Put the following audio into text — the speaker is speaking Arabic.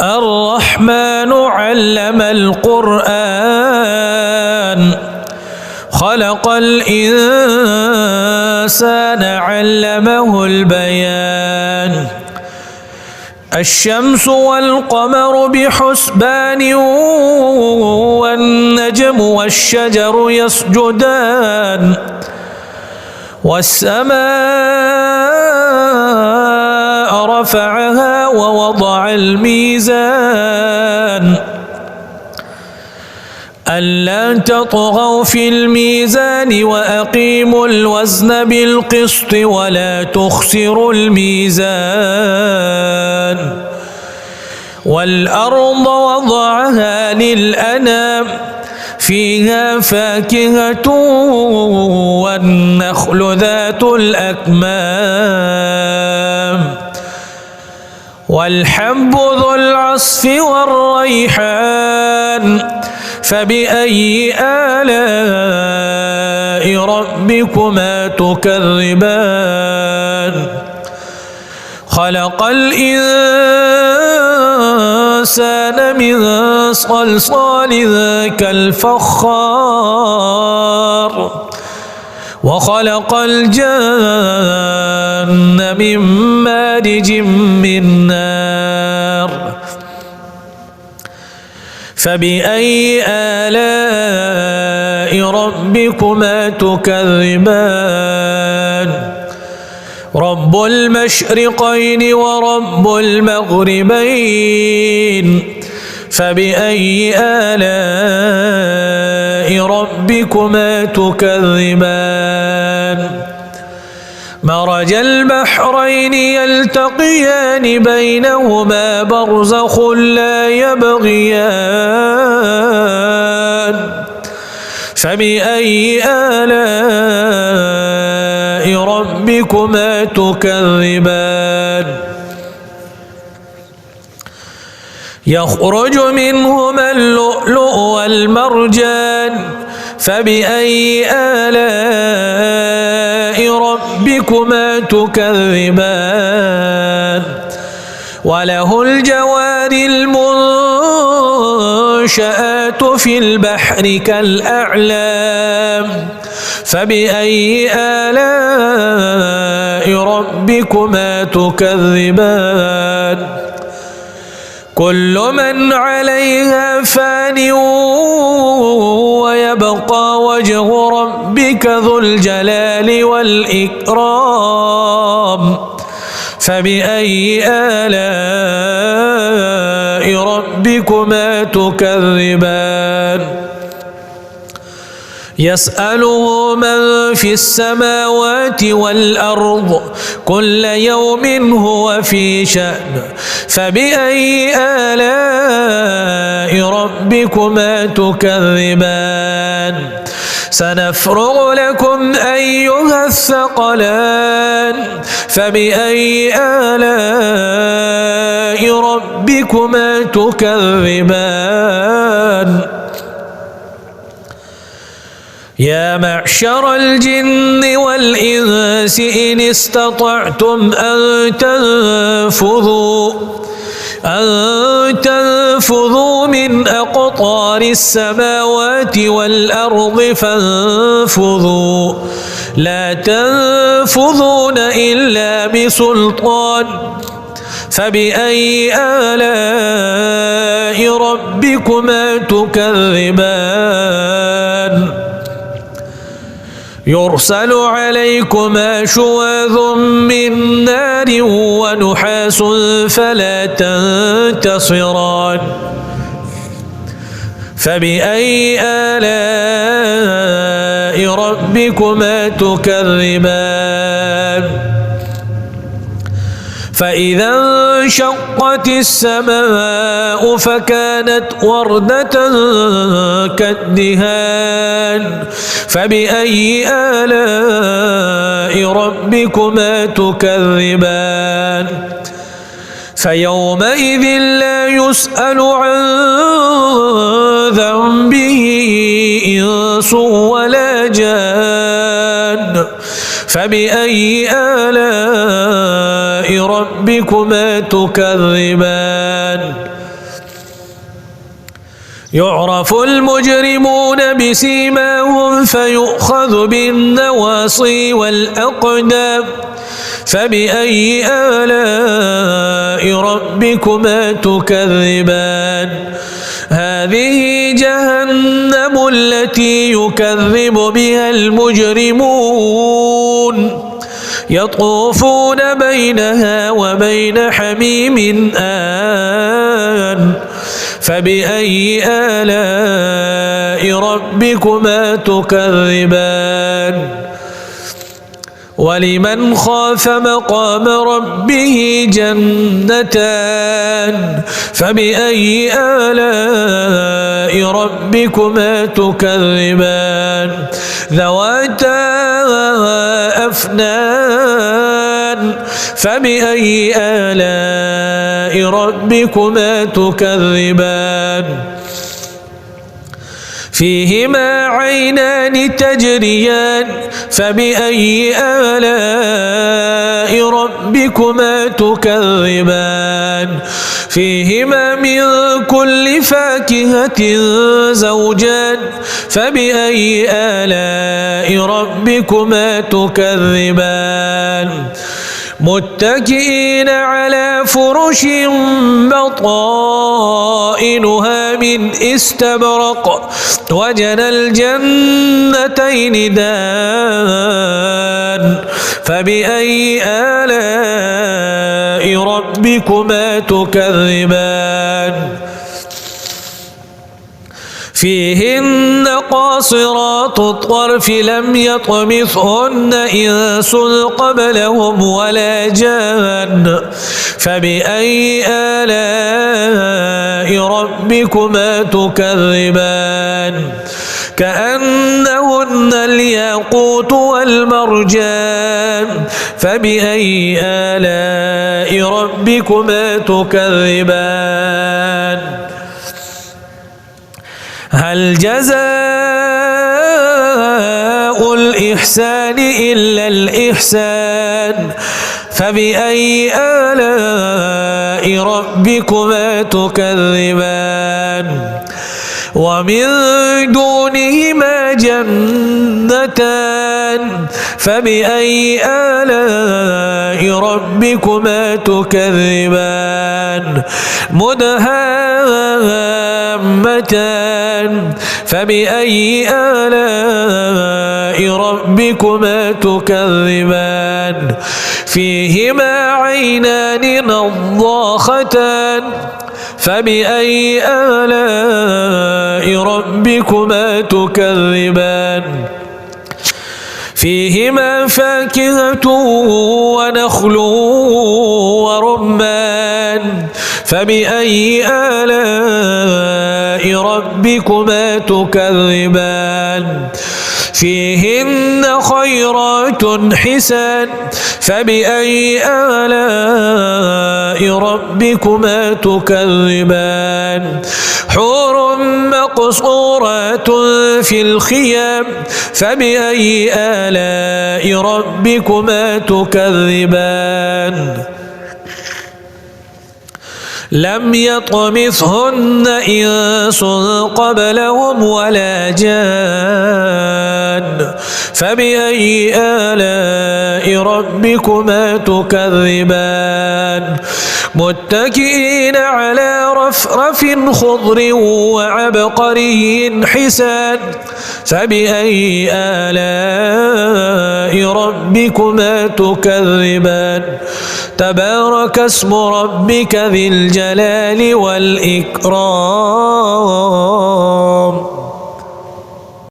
الرحمن علم القرآن خلق الإنسان علمه البيان الشمس والقمر بحسبان والنجم والشجر يسجدان والسماء رفعها ووضع الميزان ألا تطغوا في الميزان وأقيموا الوزن بالقسط ولا تخسروا الميزان والأرض وضعها للأنام فيها فاكهة والنخل ذات الأكمام والحب ذو العصف والريحان فبأي آلاء ربكما تكذبان خلق الإنسان من صلصال كالفخار وخلق الجن من مارج من نار فبأي آلاء ربكما تكذبان رب المشرقين ورب المغربين فبأي آلاء ربكما تكذبان مرج البحرين يلتقيان بينهما برزخ لا يبغيان فبأي آلاء ربكما تكذبان يخرج منهما اللؤلؤ والمرجان فبأي آلاء ربكما تكذبان وله الجوار المنشآت في البحر كالأعلام فبأي آلاء ربكما تكذبان كل من عليها فان ويبقى وجه ربك ذو الجلال والإكرام فبأي آلاء ربكما تكذبان يسأله من في السماوات والأرض كل يوم هو في شأن فبأي آلاء ربكما تكذبان سنفرغ لكم أيها الثقلان فبأي آلاء ربكما تكذبان يا معشر الجن والإنس إن استطعتم أن تنفذوا من أقطار السماوات والأرض فانفذوا لا تنفذون إلا بسلطان فبأي آلاء ربكما تكذبان يرسل عليكما شواظ من نار ونحاس فلا تنتصران فبأي آلاء ربكما تكذبان فإذا انشقت السماء فكانت وردة كالدهان فبأي آلاء ربكما تكذبان فيومئذ لا يسأل عن ذنبه إنس ولا جان فبأي آلاء ربكما تكذبان يعرف المجرمون بسيماهم فيؤخذ بالنواصي والأقدام فبأي آلاء ربكما تكذبان هذه جهنم التي يكذب بها المجرمون يطوفون بينها وبين حميم آن فبأي آلاء ربكما تكذبان ولمن خاف مقام ربه جنتان فبأي آلاء ربكما تكذبان ذواتا أفنان فبأي آلاء ربكما تكذبان فيهما عينان تجريان فبأي آلاء ربكما تكذبان فيهما من كل فاكهة زوجان فبأي آلاء ربكما تكذبان متكئين على فرش بطائنها من استبرق وجنى الجنتين دان فبأي آلاء ربكما تكذبان فيهن قاصرات الطرف لم يطمثهن إنس قبلهم ولا جان فبأي آلاء ربكما تكذبان كأنهن الياقوت والمرجان فبأي آلاء ربكما تكذبان هل جزاء الإحسان إلا الإحسان فبأي آلاء ربكما تكذبان ومن دونهما جنتان فبأي آلاء ربكما تكذبان مدهامتان فبأي آلاء ربكما تكذبان فيهما عينان نضاختان فبأي آلاء ربكما تكذبان فيهما فاكهة ونخل ورمان فبأي آلاء ربكما تكذبان فيهن خيرات حسان فبأي آلاء ربكما تكذبان حور مقصورات في الخيام فبأي آلاء ربكما تكذبان لم يطمثهن إنس قبلهم ولا جان فبأي آلاء ربكما تكذبان متكئين على رفرف خضر وعبقري حسان فبأي آلاء ربكما تكذبان تبارك اسم ربك ذي الجلال والإكرام